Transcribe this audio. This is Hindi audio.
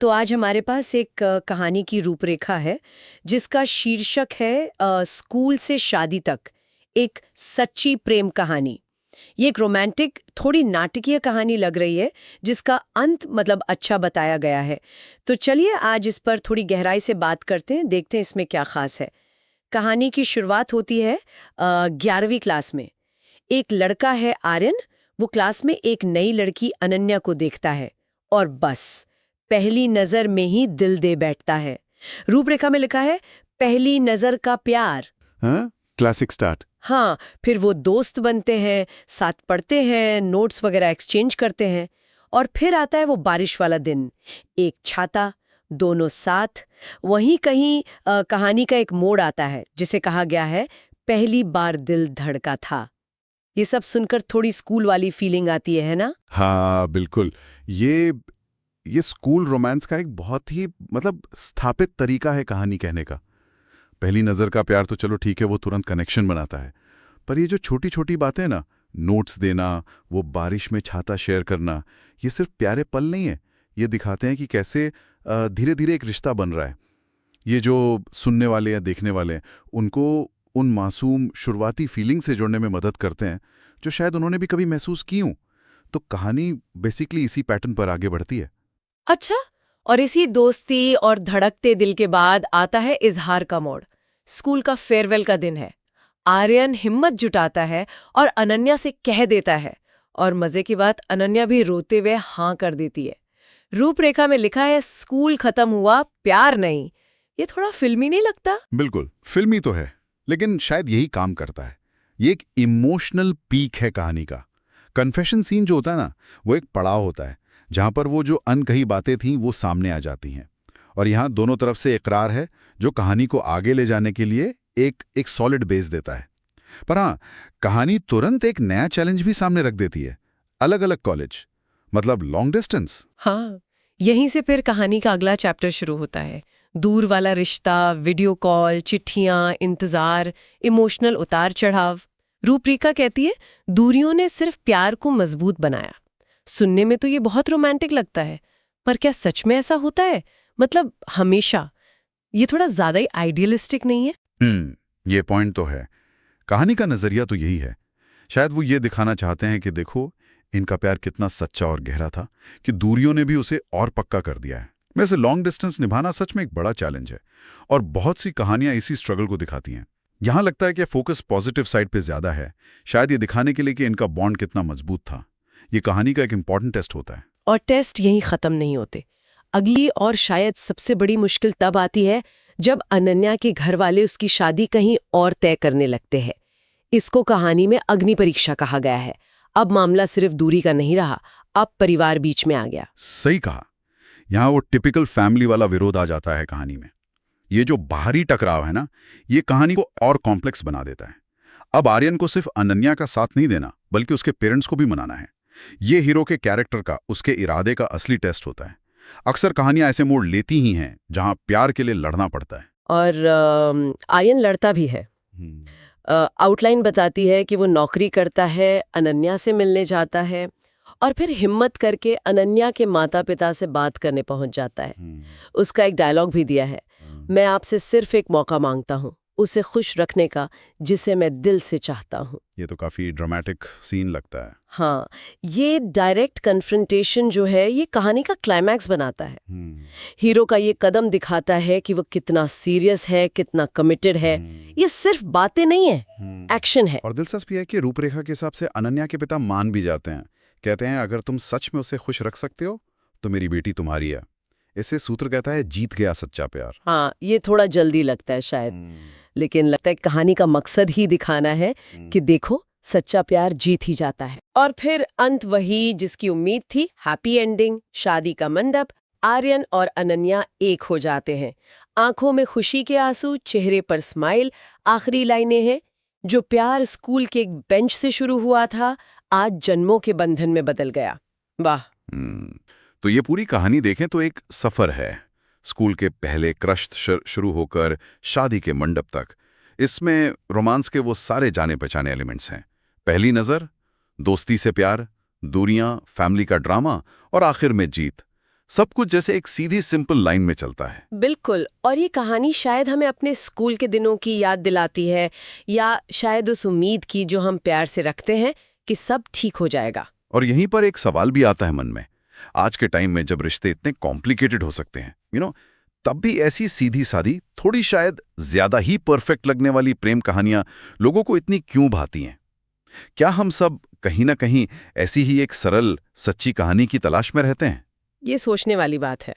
तो आज हमारे पास एक कहानी की रूपरेखा है जिसका शीर्षक है स्कूल से शादी तक, एक सच्ची प्रेम कहानी। ये एक रोमांटिक, थोड़ी नाटकीय कहानी लग रही है जिसका अंत मतलब अच्छा बताया गया है। तो चलिए आज इस पर थोड़ी गहराई से बात करते हैं, देखते हैं इसमें क्या खास है। कहानी की शुरुआत होती है 11वीं क्लास में। एक लड़का है आर्यन, वो क्लास में एक नई लड़की अनन्या को देखता है और बस पहली नजर में ही दिल दे बैठता है। रूपरेखा में लिखा है पहली नजर का प्यार। हाँ, क्लासिक स्टार्ट। हाँ, फिर वो दोस्त बनते हैं, साथ पढ़ते हैं, नोट्स वगैरह एक्सचेंज करते हैं। और फिर आता है वो बारिश वाला दिन, एक छाता, दोनों साथ। वहीं कहीं कहानी का एक मोड़ आता है जिसे कहा गया है पहली बार दिल धड़का था। ये सब सुनकर थोड़ी स्कूल वाली फीलिंग आती है ना? हाँ बिल्कुल। ये स्कूल रोमांस का एक बहुत ही स्थापित तरीका है कहानी कहने का। पहली नज़र का प्यार तो चलो ठीक है, वो तुरंत कनेक्शन बनाता है। पर ये जो छोटी छोटी बातें ना, नोट्स देना, वो बारिश में छाता शेयर करना, ये सिर्फ प्यारे पल नहीं है। ये दिखाते हैं कि कैसे धीरे धीरे एक रिश्ता बन रहा है। ये जो सुनने वाले या देखने वाले हैं, उनको उन मासूम शुरुआती फीलिंग से जुड़ने में मदद करते हैं जो शायद उन्होंने भी कभी महसूस की हूं। तो कहानी बेसिकली इसी पैटर्न पर आगे बढ़ती है। अच्छा, और इसी दोस्ती और धड़कते दिल के बाद आता है इजहार का मोड़। स्कूल का फेयरवेल का दिन है। आर्यन हिम्मत जुटाता है और अनन्या से कह देता है, और मजे की बात अनन्या भी रोते हुए हाँ कर देती है। रूपरेखा में लिखा है स्कूल खत्म हुआ, प्यार नहीं। ये थोड़ा फिल्मी नहीं लगता? बिल्कुल फिल्मी तो है, लेकिन शायद यही काम करता है। ये एक इमोशनल पीक है कहानी का। कन्फेशन सीन जो होता है ना, वो एक पड़ाव होता है जहां पर वो जो अनकही बातें थीं वो सामने आ जाती हैं। और यहाँ दोनों तरफ से इकरार है जो कहानी को आगे ले जाने के लिए एक सॉलिड बेस देता है। पर हाँ, कहानी तुरंत एक नया चैलेंज भी सामने रख देती है। अलग अलग कॉलेज, मतलब लॉन्ग डिस्टेंस। हाँ, यहीं से फिर कहानी का अगला चैप्टर शुरू होता है। दूर वाला रिश्ता, वीडियो कॉल, चिट्ठियां, इंतजार, इमोशनल उतार चढ़ाव। रूपरेखा कहती है दूरियों ने सिर्फ प्यार को मजबूत बनाया। सुनने में तो ये बहुत रोमांटिक लगता है, पर क्या सच में ऐसा होता है? मतलब हमेशा? ये थोड़ा ज्यादा ही आइडियलिस्टिक नहीं है? ये पॉइंट तो है। कहानी का नजरिया तो यही है। शायद वो ये दिखाना चाहते हैं कि देखो इनका प्यार कितना सच्चा और गहरा था कि दूरियों ने भी उसे और पक्का कर दिया है। वैसे लॉन्ग डिस्टेंस निभाना सच में एक बड़ा चैलेंज है, और बहुत सी कहानियां इसी स्ट्रगल को दिखाती हैं। यहां लगता है कि फोकस पॉजिटिव साइड पे ज्यादा है, शायद ये दिखाने के लिए कि इनका बॉन्ड कितना मजबूत था। ये कहानी का एक इंपॉर्टेंट टेस्ट होता है। और टेस्ट यहीं खत्म नहीं होते। अगली और शायद सबसे बड़ी मुश्किल तब आती है जब अनन्या के घर वाले उसकी शादी कहीं और तय करने लगते हैं। इसको कहानी में अग्नि परीक्षा कहा गया है। अब मामला सिर्फ दूरी का नहीं रहा, अब परिवार बीच में आ गया। सही कहा। यहाँ वो टिपिकल फैमिली वाला विरोध आ जाता है कहानी में। ये जो बाहरी टकराव है ना, ये कहानी को और कॉम्प्लेक्स बना देता है। अब आर्यन को सिर्फ अनन्या का साथ नहीं देना, बल्कि उसके पेरेंट्स को भी मनाना है। ये हीरो के कैरेक्टर का, उसके इरादे का असली टेस्ट होता है। अक्सर कहानियां ऐसे मोड़ लेती ही हैं जहां प्यार के लिए लड़ना पड़ता है। और आर्यन लड़ता भी है। आउटलाइन बताती है कि वो नौकरी करता है, अनन्या से मिलने जाता है, और फिर हिम्मत करके अनन्या के माता पिता से बात करने पहुंच जाता है। उसका एक डायलॉग भी दिया है, मैं आपसे सिर्फ एक मौका मांगता हूँ, उसे खुश रखने का जिसे मैं दिल से चाहता हूँ। ये तो काफी ड्रामेटिक सीन लगता है। हाँ, ये डायरेक्ट कन्फ्रंटेशन जो है ये कहानी का क्लाइमैक्स बनाता है। हीरो का ये कदम दिखाता है कि वो कितना सीरियस है, कितना कमिटेड है। ये सिर्फ बातें नहीं है, एक्शन है। और दिलचस्प है कि रूपरेखा के हिसाब से अनन्या के पिता मान भी जाते हैं। कहते हैं अगर तुम सच में उसे खुश रख सकते हो तो मेरी बेटी तुम्हारी है। इसे सूत्र कहता है जीत गया सच्चा प्यार। हाँ, ये थोड़ा जल्दी लगता है शायद, लेकिन लगता है कहानी का मकसद ही दिखाना है कि देखो सच्चा प्यार जीत ही जाता है। और फिर अंत वही जिसकी उम्मीद थी, हैप्पी एंडिंग, शादी का मंडप। आर्यन और अनन्या एक हो जाते हैं, आंखों में खुशी के आंसू, चेहरे पर स्माइल। आखिरी लाइनें हैं, जो प्यार स्कूल के एक बेंच से शुरू हुआ था आज जन्मों के बंधन में बदल गया। वाह। तो ये पूरी कहानी देखें तो एक सफर है, स्कूल के पहले क्रश शुरू होकर शादी के मंडप तक। इसमें रोमांस के वो सारे जाने पहचाने एलिमेंट्स हैं। पहली नजर, दोस्ती से प्यार, दूरियां, फैमिली का ड्रामा और आखिर में जीत। सब कुछ जैसे एक सीधी सिंपल लाइन में चलता है। बिल्कुल। और ये कहानी शायद हमें अपने स्कूल के दिनों की याद दिलाती है, या शायद उस उम्मीद की जो हम प्यार से रखते हैं कि सब ठीक हो जाएगा। और यहीं पर एक सवाल भी आता है मन में, आज के टाइम में जब रिश्ते इतने कॉम्प्लिकेटेड हो सकते हैं, तब भी ऐसी सीधी सादी, थोड़ी शायद ज्यादा ही परफेक्ट लगने वाली प्रेम कहानियां लोगों को इतनी क्यों भाती हैं? क्या हम सब कहीं ना कहीं ऐसी ही एक सरल, सच्ची कहानी की तलाश में रहते हैं? ये सोचने वाली बात है।